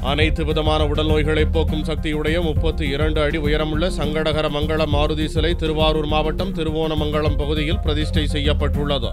அனைத்து விதமான உடல் நோய்களை போக்கும் சக்தியுடைய 32 அடி உயரமுள்ள சங்கடகர மங்கள மாருதி சிலை திருவாரூர் மாவட்டம் திருவோணமங்கலம் பகுதியில் பிரதிஷ்டை செய்யப்பட்டுள்ளது.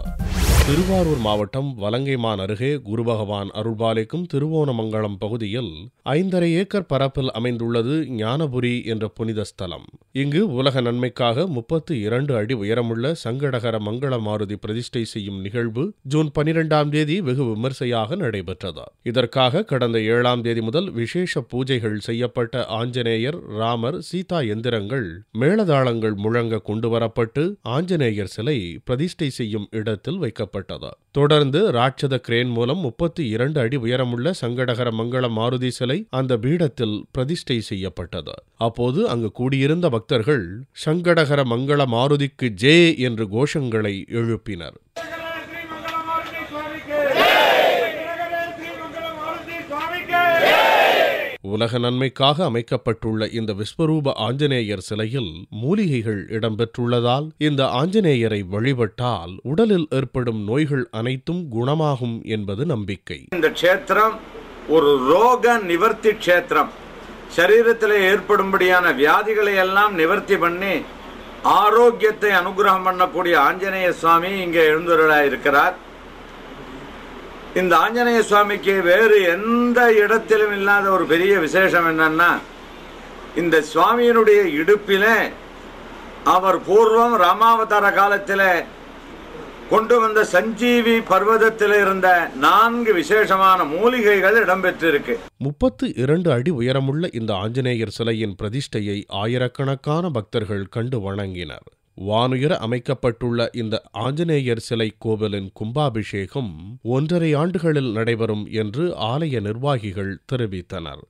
திருவாரூர் மாவட்டம் வலங்கைமான் அருகே குரு பகவான் அருள்பாலிக்கும் திருவோணமங்கலம் பகுதியில் 5½ ஏக்கர் பரப்பில் அமைந்துள்ளது ஞானபுரி என்ற புனித ஸ்தலம். இங்கு உலக நன்மைக்காக 32 அடி உயரமுள்ள சங்கடகர மங்கள மாருதி பிரதிஷ்டை செய்யும் நிகழ்வு ஜூன் 12ஆம் தேதி வெகு விமர்சையாக நடைபெற்றது. இதற்காக கடந்த 7ஆம் தேதி முதல் விசேஷ பூஜைகள் செய்யப்பட்ட ஆஞ்சநேயர், ராமர், சீதா எந்திரங்கள் மேளதாளங்கள் முழங்க கொண்டுவரப்பட்டு ஆஞ்சநேயர் சிலை பிரதிஷ்டை செய்யும் இடத்தில் வைக்கப்பட்டது. தொடர்ந்து ராட்சத கிரேன் மூலம் 32 அடி உயரமுள்ள சங்கடகர மங்கள மாருதி சிலை அந்த பீடத்தில் பிரதிஷ்டை செய்யப்பட்டது. அப்போது அங்கு கூடியிருந்த பக்தர்கள் சங்கடகர மங்கள மாருதிக்கு ஜெய் என்று கோஷங்களை எழுப்பினர். உலக நன்மைக்காக அமைக்கப்பட்டுள்ள இந்த விஸ்வரூப ஆஞ்சநேயர் சிலையில் மூலிகைகள் இடம்பெற்றுள்ளதால் இந்த ஆஞ்சநேயரை வழிபட்டால் உடலில் ஏற்படும் நோய்கள் அனைத்தும் குணமாகும் என்பது நம்பிக்கை. இந்த க்ஷேத்திரம் ஒரு ரோக நிவர்த்தி க்ஷேத்திரம். சரீரத்தில் ஏற்படும்படியான வியாதிகளை எல்லாம் நிவர்த்தி பண்ணி ஆரோக்கியத்தை அனுகிரகம் பண்ணக்கூடிய ஆஞ்சநேய சுவாமி இங்கே எழுந்துள்ளாயிருக்கிறார். இந்த ஆஞ்சநேய சுவாமிக்கு வேறு எந்த இடத்திலும் இல்லாத ஒரு பெரிய விசேஷம் என்னன்னா, இந்த சுவாமியினுடைய இடுப்பிலே அவர் பூர்வம் ராமாவதார காலத்திலே கொண்டு வந்த சஞ்சீவி பர்வதத்தில் இருந்த 4 விசேஷமான மூலிகைகள் இடம்பெற்றிருக்கு. 32 அடி உயரமுள்ள இந்த ஆஞ்சநேயர் சிலையின் பிரதிஷ்டையை ஆயிரக்கணக்கான பக்தர்கள் கண்டு வணங்கினர். வானுயர அமைக்கப்பட்டுள்ள இந்த ஆஞ்சநேயர் சிலை கோவிலின் கும்பாபிஷேகம் 1½ ஆண்டுகளில் நடைபெறும் என்று ஆலய நிர்வாகிகள் தெரிவித்தனர்.